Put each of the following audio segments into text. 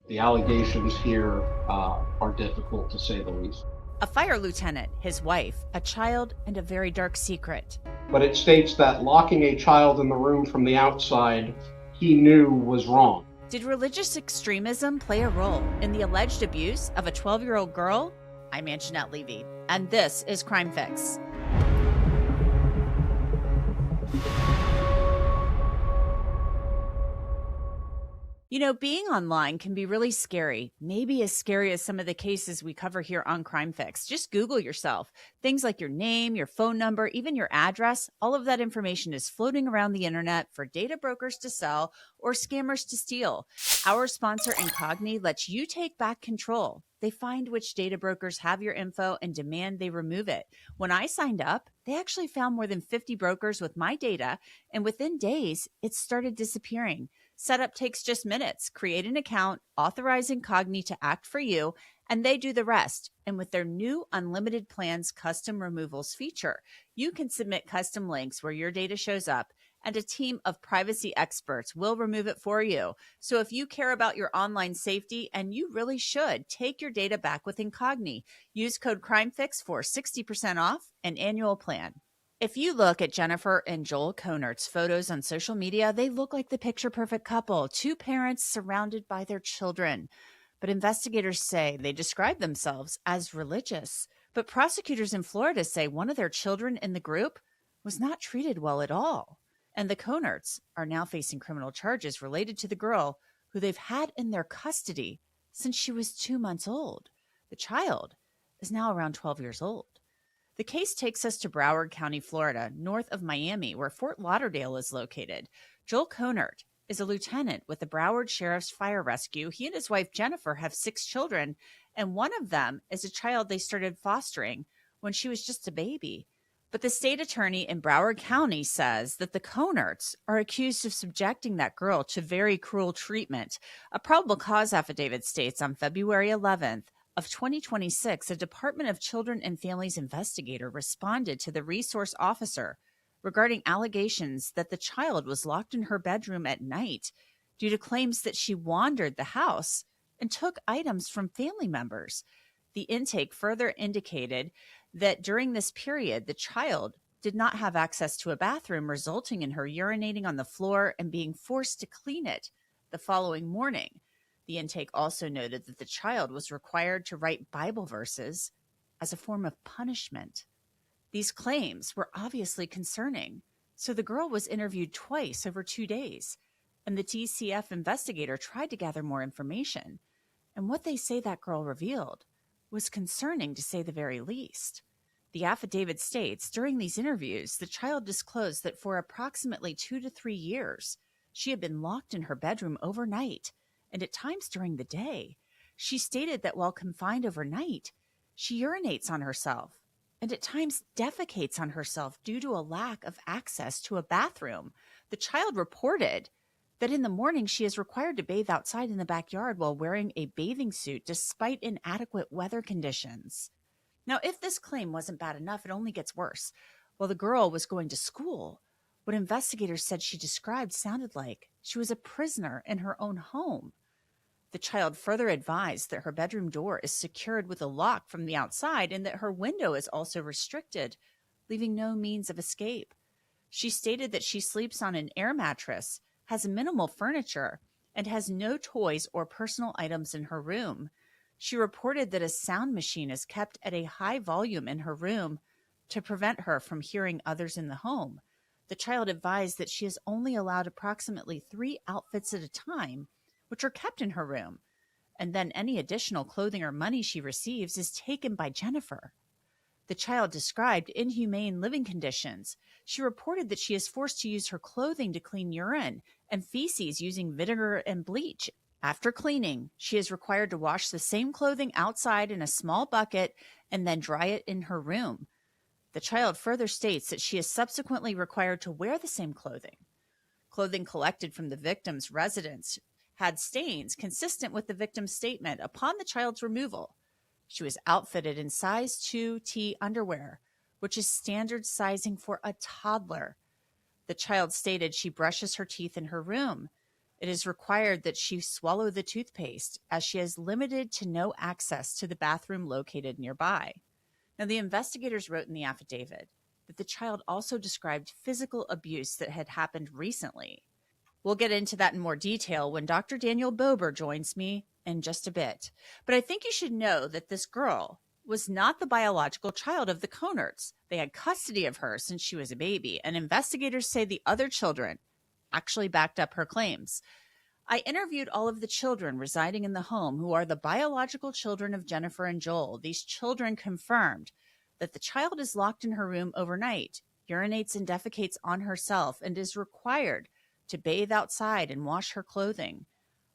The allegations here are difficult to say the least. A fire lieutenant, his wife, a child, and a very dark secret. But it states that locking a child in the room from the outside, he knew was wrong. Did religious extremism play a role in the alleged abuse of a 12-year-old girl? I'm Angenette Levy, and this is Crime Fix. You know, being online can be really scary, maybe as scary as some of the cases we cover here on Crime Fix. Just Google yourself. Things like your name, your phone number, even your address, all of that information is floating around the internet for data brokers to sell or scammers to steal. Our sponsor, Incogni, lets you take back control. They find which data brokers have your info and demand they remove it. When I signed up, they actually found more than 50 brokers with my data, and within days, it started disappearing. Setup takes just minutes. Create an account, authorize Incogni to act for you, and they do the rest. And with their new Unlimited Plans custom removals feature, you can submit custom links where your data shows up, and a team of privacy experts will remove it for you. So if you care about your online safety, and you really should, take your data back with Incogni. Use code CRIMEFIX for 60% off an annual plan. If you look at Jennifer and Joel Kohnert's photos on social media, they look like the picture-perfect couple, two parents surrounded by their children. But investigators say they describe themselves as religious. But prosecutors in Florida say one of their children in the group was not treated well at all. And the Kohnerts are now facing criminal charges related to the girl who they've had in their custody since she was 2 months old. The child is now around 12 years old. The case takes us to Broward County, Florida, north of Miami, where Fort Lauderdale is located. Joel Kohnert is a lieutenant with the Broward Sheriff's Fire Rescue. He and his wife, Jennifer, have 6 children, and one of them is a child they started fostering when she was just a baby. But the state attorney in Broward County says that the Kohnerts are accused of subjecting that girl to very cruel treatment. A probable cause affidavit states on February 11th, of 2026, a Department of Children and Families investigator responded to the resource officer regarding allegations that the child was locked in her bedroom at night due to claims that she wandered the house and took items from family members. The intake further indicated that during this period, the child did not have access to a bathroom, resulting in her urinating on the floor and being forced to clean it the following morning. The intake also noted that the child was required to write Bible verses as a form of punishment. These claims were obviously concerning, so the girl was interviewed twice over 2 days, and the TCF investigator tried to gather more information. And what they say that girl revealed was concerning, to say the very least. The affidavit states, during these interviews, the child disclosed that for approximately 2 to 3 years, she had been locked in her bedroom overnight, and at times during the day. She stated that while confined overnight, she urinates on herself and at times defecates on herself due to a lack of access to a bathroom. The child reported that in the morning she is required to bathe outside in the backyard while wearing a bathing suit despite inadequate weather conditions. Now, if this claim wasn't bad enough, it only gets worse. While the girl was going to school, what investigators said she described sounded like she was a prisoner in her own home. The child further advised that her bedroom door is secured with a lock from the outside and that her window is also restricted, leaving no means of escape. She stated that she sleeps on an air mattress, has minimal furniture, and has no toys or personal items in her room. She reported that a sound machine is kept at a high volume in her room to prevent her from hearing others in the home. The child advised that she is only allowed approximately 3 outfits at a time, which are kept in her room, and then any additional clothing or money she receives is taken by Jennifer. The child described inhumane living conditions. She reported that she is forced to use her clothing to clean urine and feces using vinegar and bleach. After cleaning, she is required to wash the same clothing outside in a small bucket and then dry it in her room. The child further states that she is subsequently required to wear the same clothing. Clothing collected from the victim's residence had stains consistent with the victim's statement. Upon the child's removal, she was outfitted in size 2T underwear, which is standard sizing for a toddler. The child stated she brushes her teeth in her room It is required that she swallow the toothpaste, as she has limited to no access to the bathroom located nearby. Now, the investigators wrote in the affidavit that the child also described physical abuse that had happened recently. We'll get into that in more detail when Dr. Daniel Bober joins me in just a bit. But I think you should know that this girl was not the biological child of the Kohnerts. They had custody of her since she was a baby, and investigators say the other children actually backed up her claims. I interviewed all of the children residing in the home who are the biological children of Jennifer and Joel. These children confirmed that the child is locked in her room overnight, urinates and defecates on herself, and is required to bathe outside and wash her clothing.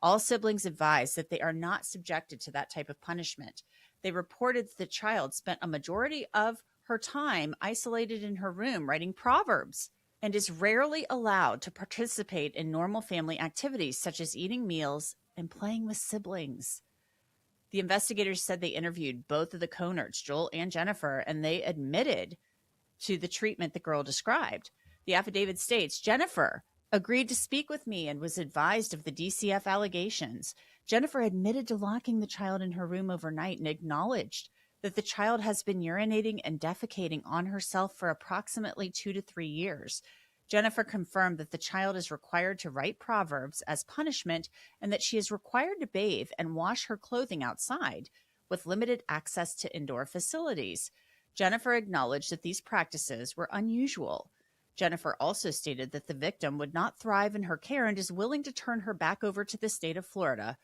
All siblings advised that they are not subjected to that type of punishment. They reported that the child spent a majority of her time isolated in her room writing proverbs and is rarely allowed to participate in normal family activities such as eating meals and playing with siblings. The investigators said they interviewed both of the Kohnerts, Joel and Jennifer, and they admitted to the treatment the girl described. The affidavit states, Jennifer agreed to speak with me and was advised of the DCF allegations. Jennifer admitted to locking the child in her room overnight and acknowledged that the child has been urinating and defecating on herself for approximately 2 to 3 years. Jennifer confirmed that the child is required to write proverbs as punishment and that she is required to bathe and wash her clothing outside with limited access to indoor facilities. Jennifer acknowledged that these practices were unusual. Jennifer also stated that the victim would not thrive in her care and is willing to turn her back over to the state of Florida,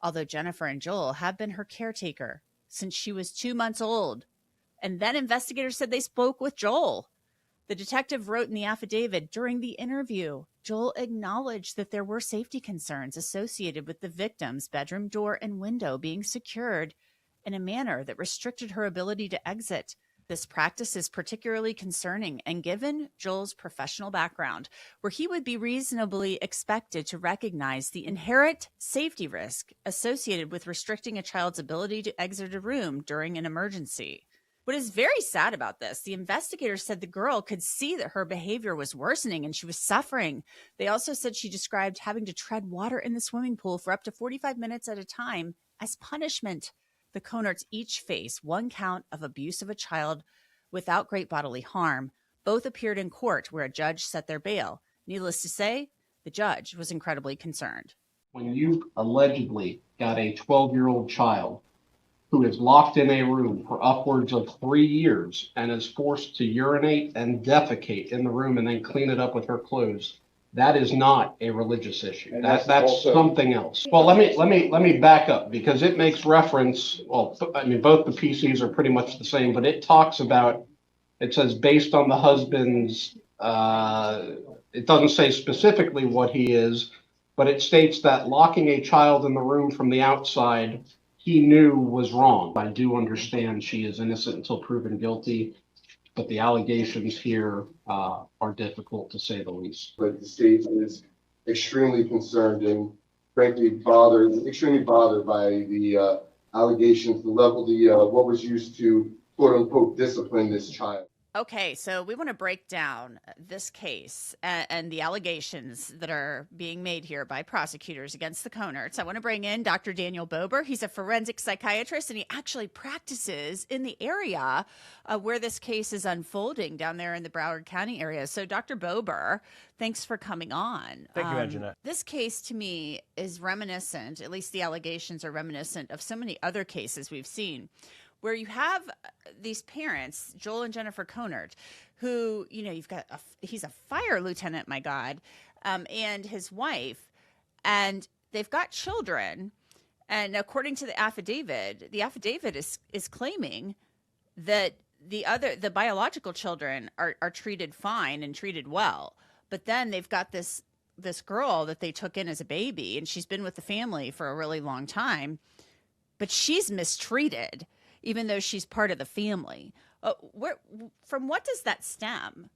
although Jennifer and Joel have been her caretaker since she was 2 months old. And then investigators said they spoke with Joel. The detective wrote in the affidavit, during the interview, Joel acknowledged that there were safety concerns associated with the victim's bedroom door and window being secured in a manner that restricted her ability to exit. This practice is particularly concerning, and given Joel's professional background, where he would be reasonably expected to recognize the inherent safety risk associated with restricting a child's ability to exit a room during an emergency. What is very sad about this, the investigators said the girl could see that her behavior was worsening and she was suffering. They also said she described having to tread water in the swimming pool for up to 45 minutes at a time as punishment. The Kohnerts each face one count of abuse of a child without great bodily harm. Both appeared in court where a judge set their bail. Needless to say, the judge was incredibly concerned. When you allegedly got a 12-year-old child who is locked in a room for upwards of 3 years and is forced to urinate and defecate in the room and then clean it up with her clothes, that is not a religious issue. That's also something else. Well, let me back up, because it makes reference. Well, I mean, both the PCs are pretty much the same, but it talks about. It says based on the husband's. It doesn't say specifically what he is, but it states that locking a child in the room from the outside, he knew was wrong. I do understand she is innocent until proven guilty, but the allegations here are difficult to say the least. But the state is extremely concerned and frankly extremely bothered by the allegations, the level, what was used to quote unquote discipline this child. Okay, so we want to break down this case and the allegations that are being made here by prosecutors against the Kohnerts. I want to bring in Dr. Daniel Bober. He's a forensic psychiatrist, and he actually practices in the area where this case is unfolding down there in the Broward County area. So, Dr. Bober, thanks for coming on. Thank you, Angenette. This case, to me, is reminiscent, at least the allegations are reminiscent of so many other cases we've seen, where you have these parents, Joel and Jennifer Kohnert, who, you know, he's a fire lieutenant, my God, and his wife, and they've got children. And according to the affidavit is claiming that the biological children are treated fine and treated well. But then they've got this girl that they took in as a baby, and she's been with the family for a really long time, but she's mistreated, even though she's part of the family. From what does that stem?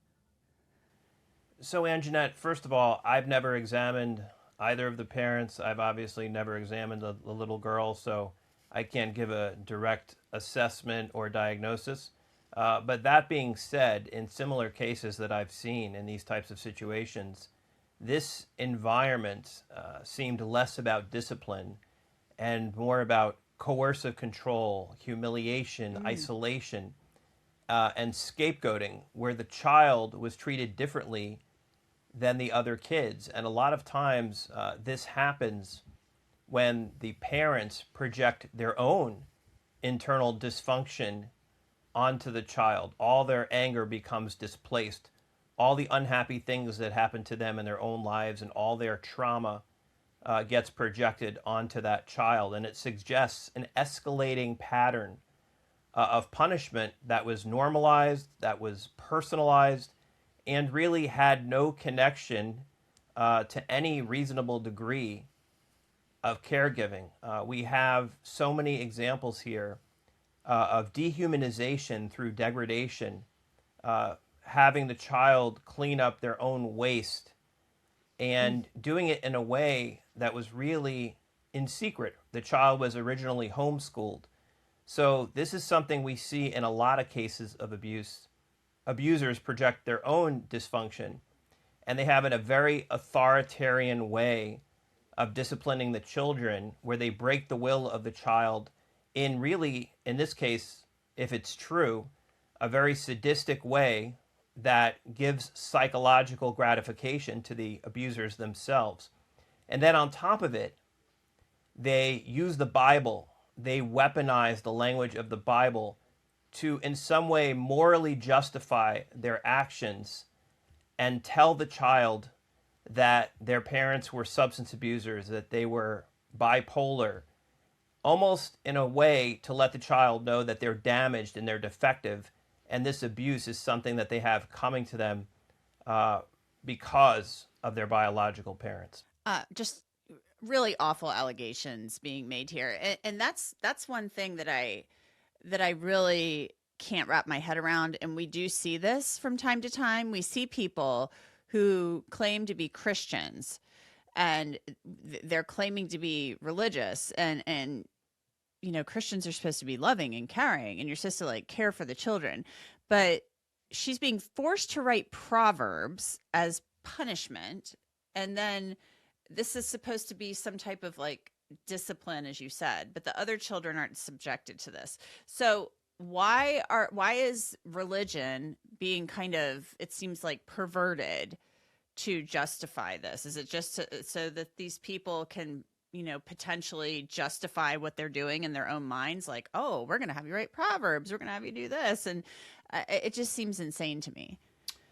So, Angenette, first of all, I've never examined either of the parents. I've obviously never examined the little girl, so I can't give a direct assessment or diagnosis. But that being said, in similar cases that I've seen in these types of situations, this environment seemed less about discipline and more about coercive control, humiliation, isolation, and scapegoating, where the child was treated differently than the other kids. And a lot of times this happens when the parents project their own internal dysfunction onto the child. All their anger becomes displaced. All the unhappy things that happen to them in their own lives and all their trauma gets projected onto that child. And it suggests an escalating pattern of punishment that was normalized, that was personalized, and really had no connection to any reasonable degree of caregiving. We have so many examples here of dehumanization through degradation, having the child clean up their own waste and doing it in a way that was really in secret. The child was originally homeschooled. So this is something we see in a lot of cases of abuse. Abusers project their own dysfunction, and they have it a very authoritarian way of disciplining the children, where they break the will of the child in really, in this case, if it's true, a very sadistic way that gives psychological gratification to the abusers themselves. And then on top of it, they use the Bible, they weaponize the language of the Bible to in some way morally justify their actions and tell the child that their parents were substance abusers, that they were bipolar, almost in a way to let the child know that they're damaged and they're defective, and this abuse is something that they have coming to them because of their biological parents. Just really awful allegations being made here, and that's one thing that I really can't wrap my head around. And we do see this from time to time. We see people who claim to be Christians, and they're claiming to be religious, and you know, Christians are supposed to be loving and caring, and you're supposed to like care for the children, but she's being forced to write proverbs as punishment, and then this is supposed to be some type of like discipline, as you said, but the other children aren't subjected to this. So why is religion being kind of, it seems like, perverted to justify this? Is it just so that these people can, you know, potentially justify what they're doing in their own minds? Like, oh, we're going to have you write proverbs, we're going to have you do this. And it just seems insane to me.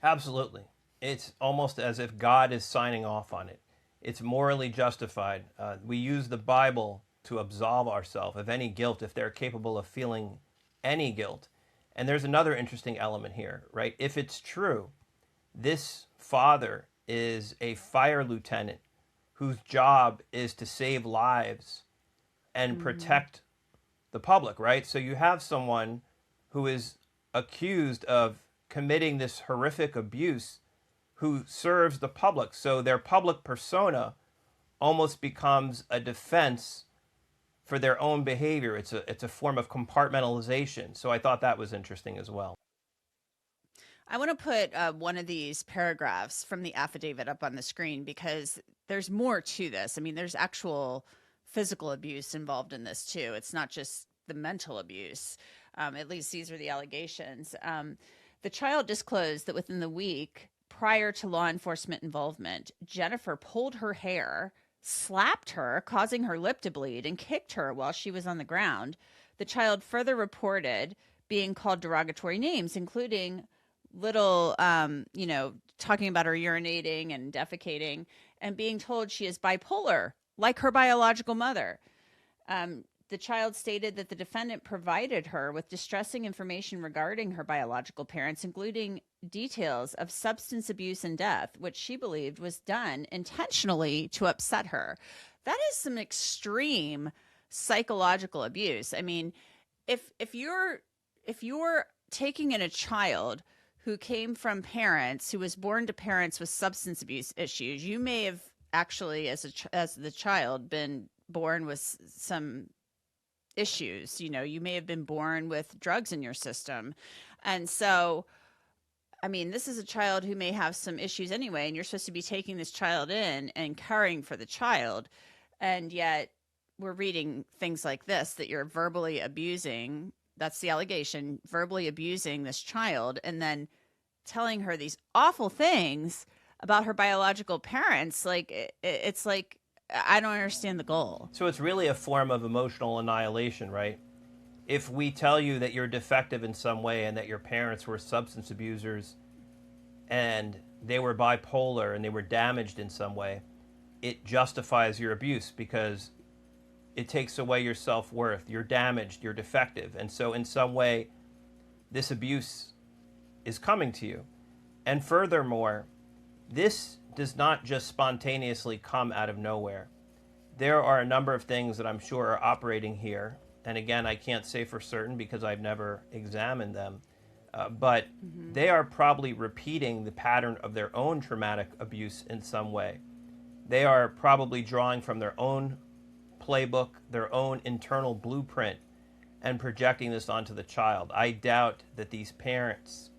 Absolutely. It's almost as if God is signing off on it. It's morally justified. We use the Bible to absolve ourselves of any guilt if they're capable of feeling any guilt. And there's another interesting element here, right? If it's true, this father is a fire lieutenant whose job is to save lives and protect the public, right? So you have someone who is accused of committing this horrific abuse who serves the public. So their public persona almost becomes a defense for their own behavior. It's a form of compartmentalization. So I thought that was interesting as well. I want to put one of these paragraphs from the affidavit up on the screen because there's more to this. I mean, there's actual physical abuse involved in this too. It's not just the mental abuse. At least these are the allegations. The child disclosed that within the week prior to law enforcement involvement, Jennifer pulled her hair, slapped her, causing her lip to bleed, and kicked her while she was on the ground. The child further reported being called derogatory names, including little, talking about her urinating and defecating, and being told she is bipolar, like her biological mother. The child stated that the defendant provided her with distressing information regarding her biological parents, including details of substance abuse and death, which she believed was done intentionally to upset her. That is some extreme psychological abuse. I mean, if you're taking in a child who came from parents, who was born to parents with substance abuse issues, you may have actually, as the child, been born with some issues. You know, you may have been born with drugs in your system. And so I mean, this is a child who may have some issues anyway, and you're supposed to be taking this child in and caring for the child. And yet we're reading things like this, that you're verbally abusing, that's the allegation, verbally abusing this child, and then telling her these awful things about her biological parents. Like, it's like, I don't understand the goal. So it's really a form of emotional annihilation, right? If we tell you that you're defective in some way and that your parents were substance abusers and they were bipolar and they were damaged in some way, it justifies your abuse because it takes away your self-worth. You're damaged, you're defective. And so in some way, this abuse is coming to you. And furthermore, this does not just spontaneously come out of nowhere. There are a number of things that I'm sure are operating here. And again, I can't say for certain because I've never examined them. But they are probably repeating the pattern of their own traumatic abuse in some way. They are probably drawing from their own playbook, their own internal blueprint, and projecting this onto the child. I doubt that these parents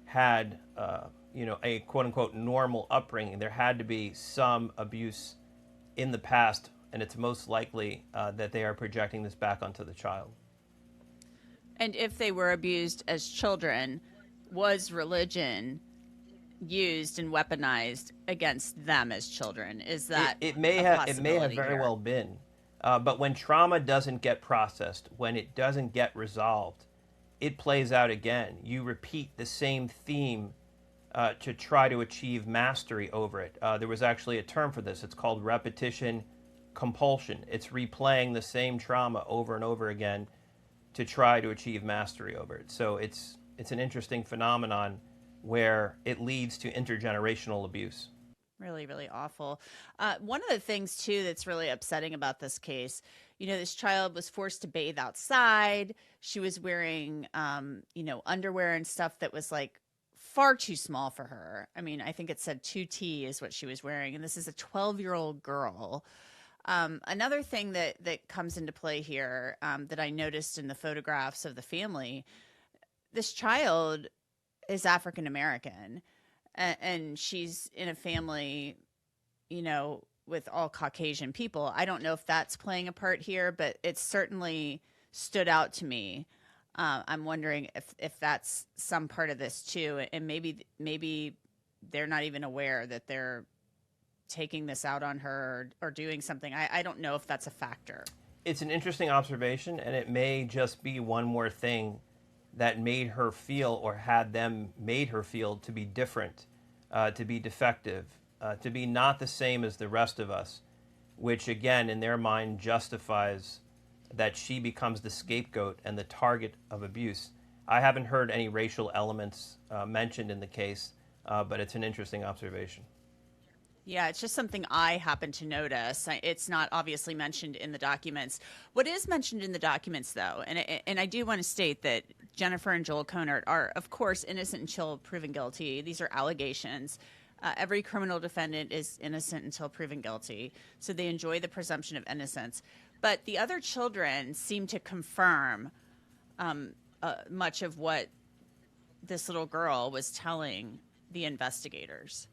had, a quote-unquote normal upbringing. There had to be some abuse in the past, and it's most likely that they are projecting this back onto the child. And if they were abused as children, was religion used and weaponized against them as children? Is that it may have very well been, but when trauma doesn't get processed, when it doesn't get resolved, it plays out again. You repeat the same theme to try to achieve mastery over it. There was actually a term for this. It's called repetition compulsion. It's replaying the same trauma over and over again to try to achieve mastery over it. So it's an interesting phenomenon where it leads to intergenerational abuse. Really, really awful. One of the things, too, that's really upsetting about this case, this child was forced to bathe outside. She was wearing, underwear and stuff that was like far too small for her. I mean, I think it said 2T is what she was wearing. And this is a 12-year-old girl. Another thing that comes into play here that I noticed in the photographs of the family, this child is African American, and she's in a family, with all Caucasian people. I don't know if that's playing a part here, but it certainly stood out to me. I'm wondering if that's some part of this too, and maybe they're not even aware that they're taking this out on her or doing something. I don't know if that's a factor. It's an interesting observation, and it may just be one more thing that made her feel, or had them made her feel, to be different, to be defective, to be not the same as the rest of us, which again in their mind justifies that she becomes the scapegoat and the target of abuse. I haven't heard any racial elements mentioned in the case, but it's an interesting observation. Yeah, it's just something I happen to notice. It's not obviously mentioned in the documents. What is mentioned in the documents, though, and I do want to state that Jennifer and Joel Kohnert are, of course, innocent until proven guilty. These are allegations. Every criminal defendant is innocent until proven guilty, so they enjoy the presumption of innocence. But the other children seem to confirm much of what this little girl was telling the investigators.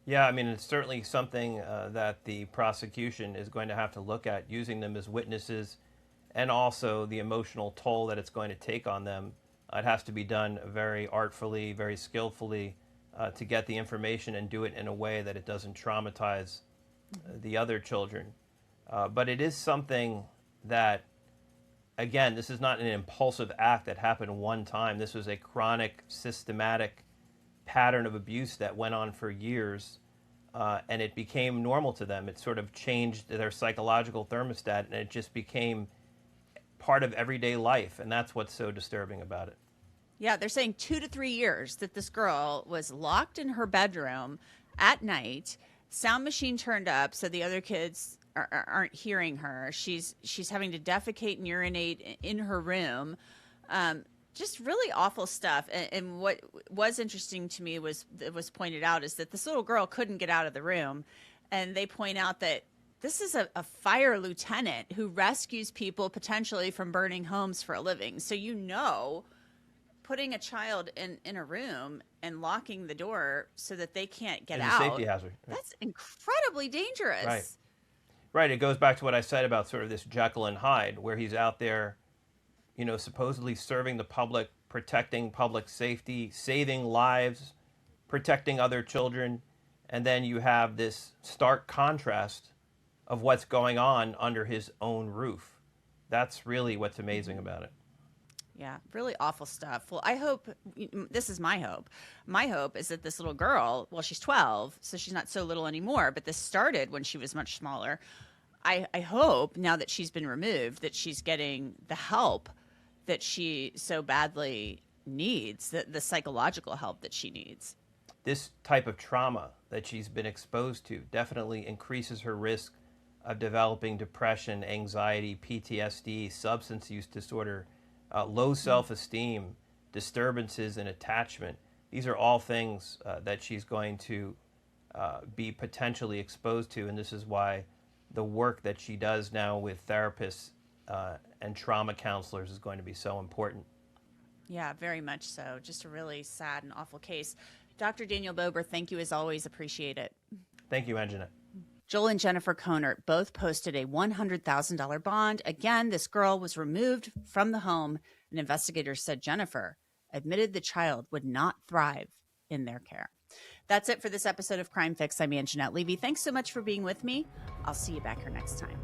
Yeah, I mean, it's certainly something that the prosecution is going to have to look at, using them as witnesses, and also the emotional toll that it's going to take on them. It has to be done very artfully, very skillfully, to get the information and do it in a way that it doesn't traumatize the other children. But it is something that, again, this is not an impulsive act that happened one time. This was a chronic, systematic pattern of abuse that went on for years, and it became normal to them. It sort of changed their psychological thermostat, and it just became part of everyday life, and that's what's so disturbing about it. Yeah, they're saying 2 to 3 years that this girl was locked in her bedroom at night, sound machine turned up so the other kids aren't hearing her. She's having to defecate and urinate in her room. Just really awful stuff. And what was interesting to me was pointed out is that this little girl couldn't get out of the room. And they point out that this is a fire lieutenant who rescues people potentially from burning homes for a living. So, putting a child in a room and locking the door so that they can't get It's out. a safety hazard. Right? That's incredibly dangerous. Right. Right. It goes back to what I said about sort of this Jekyll and Hyde, where he's out there, you know, supposedly serving the public, protecting public safety, saving lives, protecting other children. And then you have this stark contrast of what's going on under his own roof. That's really what's amazing about it. Yeah, really awful stuff. Well, I hope, this is my hope. My hope is that this little girl, well, she's 12, so she's not so little anymore, but this started when she was much smaller. I hope now that she's been removed that she's getting the help that she so badly needs, the psychological help that she needs. This type of trauma that she's been exposed to definitely increases her risk of developing depression, anxiety, PTSD, substance use disorder, low self-esteem, disturbances in attachment. These are all things that she's going to be potentially exposed to, and this is why the work that she does now with therapists and trauma counselors is going to be so important. Yeah, very much so. Just a really sad and awful case. Dr. Daniel Bober, thank you as always. Appreciate it. Thank you, Angenette. Joel and Jennifer Kohnert both posted a $100,000 bond. Again, this girl was removed from the home, and investigators said Jennifer admitted the child would not thrive in their care. That's it for this episode of Crime Fix. I'm Angenette Levy. Thanks so much for being with me. I'll see you back here next time.